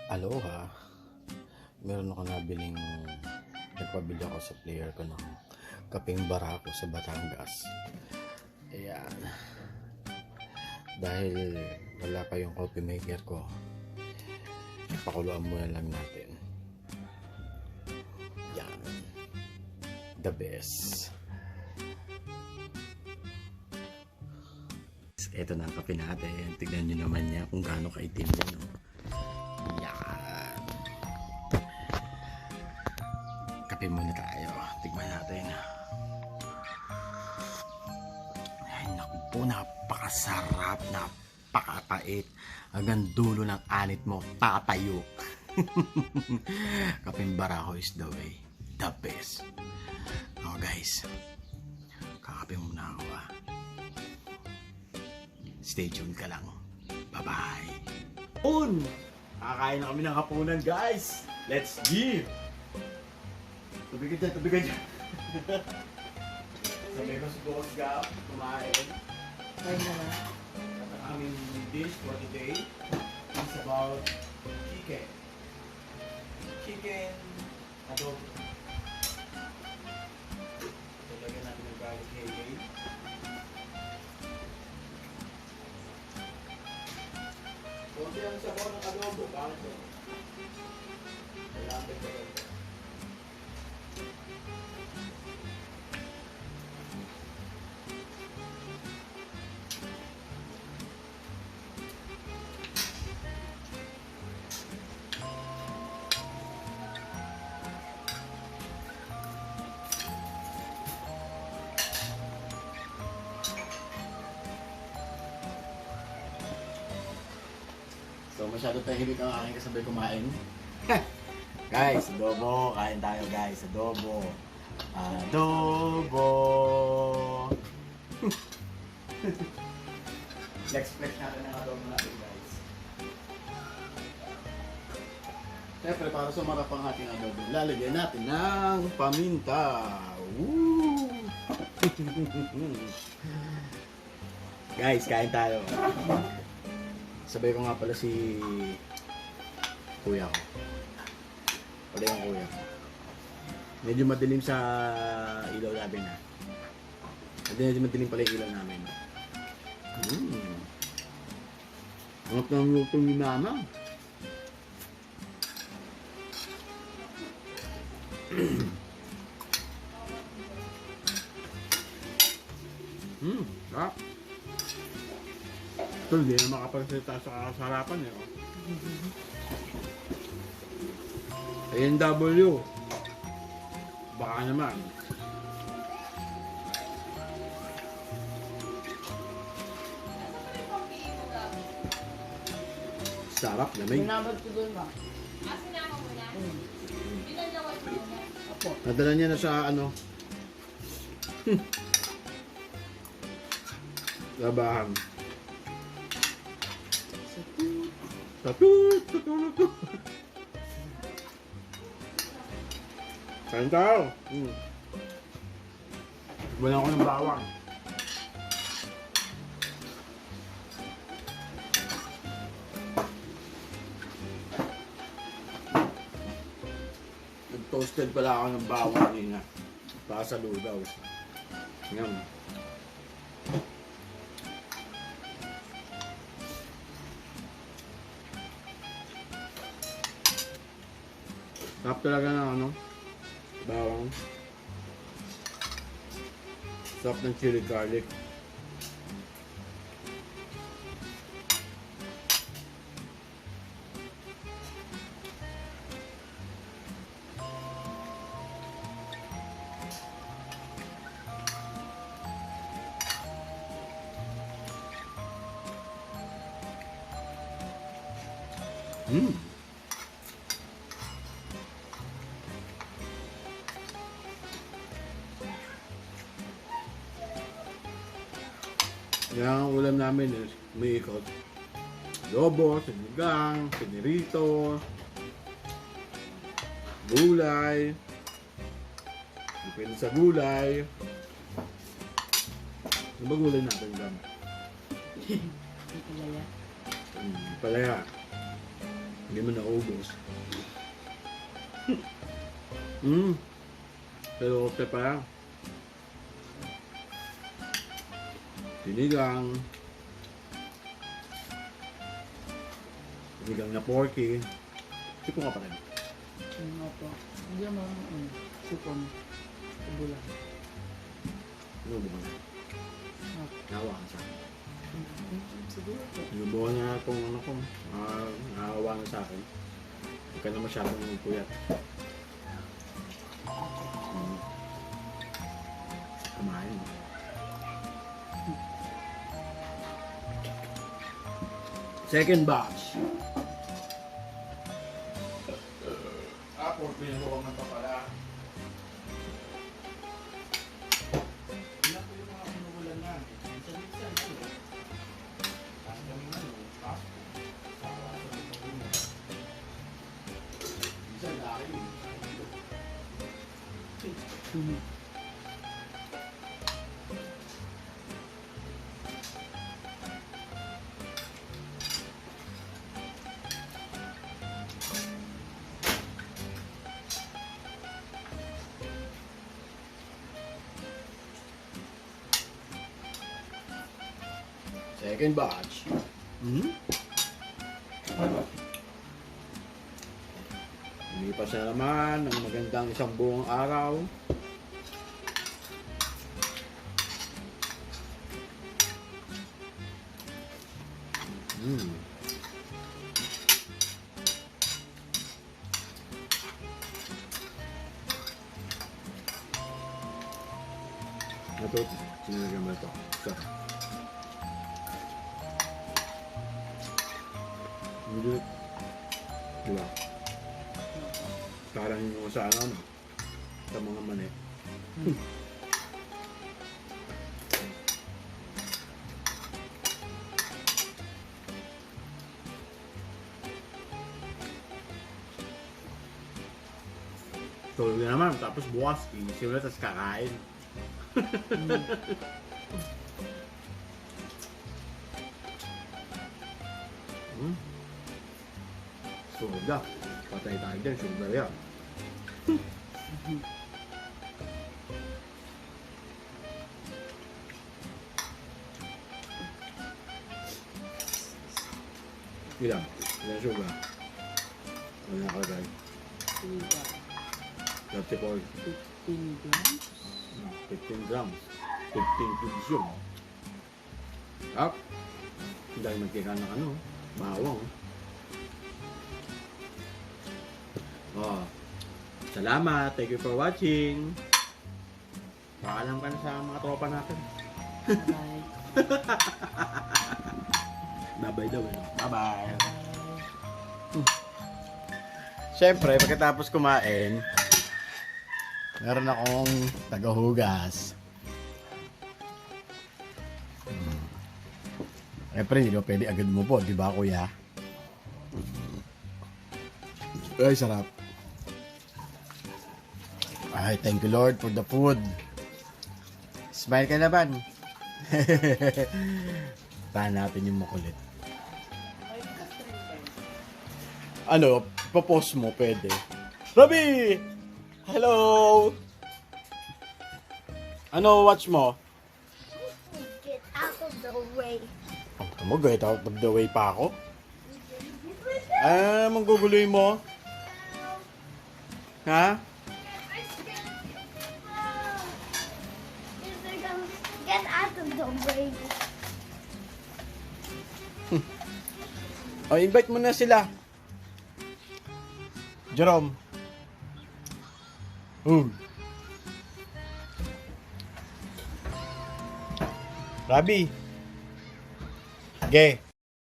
Aloha, meron ako nabiling nagpabili ako sa player ko ng kapeng barako sa Batangas. Ayan. Dahil wala pa yung coffee maker ko, pakuluan muna lang natin. Yan. The best. Ito na ang kape natin. Tignan nyo naman niya kung gaano kaitim yan. No? Yan. Kape muna tayo. Tignan natin. Ay, naku po, napakasarap, napakapait. Hanggang dulo ng anit mo, tatayo. Kapeng barako is the way. The best. Oh guys, kakape muna ako ah. Stay tuned ka lang. Bye-bye. Kakain na kami ng hapunan, guys. Let's give! Tubig ka dyan, tubig ka dyan. Sabi ko si Boss Gap, kumain. Kain na lang. At ang aming dish for today is about chicken. Chicken adobo. Lagyan natin ng garlic hay. Kunti ang sabaw ng adobo, bakit ito? Kailangan ito. So masyado tahimik ang aking kasabay kumain. Guys, adobo. Kain tayo guys. Adobo. Adobo. Flex natin ang adobo natin guys. Siyempre para sumarap ang ating adobo, lalagyan natin ng paminta. Woo! Guys, kain tayo. Sabay ko nga pala si kuya ko. Pala yung kuya ko. Medyo madilim sa ilaw namin ha. Medyo madilim pala yung ilaw namin. Ang ng luto ni mama. Sarap. Ito, hindi na makapagsalita sa kasarapan eh. ANW. Baka naman. Sarap, lamig. Sinamad ko doon ba? Sinama mo na? Pinalawad mo na? Apo. Nadala niya na sa ano. Labahan. Satut! Kain tayo! Wala ko ng bawang. Nag-toasted pala ako ng bawang kanina. Para sa lugaw. Ngam. Sarap talaga ng ano, bawang. Sarap ng chili garlic. Yan ang ulam namin is may ikot. Adobo, sinigang, pinirito, gulay, depende sa gulay. Ano ba gulay natin dyan? Palaya. Palaya. Hindi mo naubos. Pero okay pa yan. Sinigang. Sinigang na porky. Sipon ka pa rin. Ano po? Hindi naman, sipon. Bulan. Inubo ka na. Nahawa ka sa akin. Siguro po. Inubo niya kung ano ko. Nahawa na sa akin. Huwag ka na masyadong puyat. Kumain. Second batch. Pork pinuruan na pa pala. Ilan po yung mga pinukulan na? Minsan-minsan yun. Tapos kami na yun. Minsan laki yun. Second batch. Lumipas na naman ng magandang isang buong araw. Ito, sinilagyan mo ito. Ito. Hindi. Diba? Parang yung sa ano, no? Sa mga mani. Tulog na naman, tapos bukas, inisip na, tapos kakain. Suga. Patay tayo dyan, sugar yan. Ilan? Ilan sugar? Ano nakalagay? Siga. 34. 15 grams. 15 grams. 15 cubes yun. Up. Hindi tayo magkika ng ano. Bawang. Oh. Salamat. Thank you for watching. Paalam ka na sa mga tropa natin. Bye. Bye-bye daw eh. Bye-bye. Siyempre, pagkatapos kumain, meron akong tagahugas. Siyempre, hindi pwede agad mo po, di ba kuya? Ay, sarap. Ay, thank you Lord for the food. Smile ka naman. Tahan natin yung makulit. Ano, papost mo, pwede. Robby! Hello! Ano, watch mo? Get out of the way. Oh, tamo, get out of the way pa ako. Ah, mangguguloy mo? Ha? Get out of the way. Oh, invite mo na sila. Jerome. Rabi. Ge.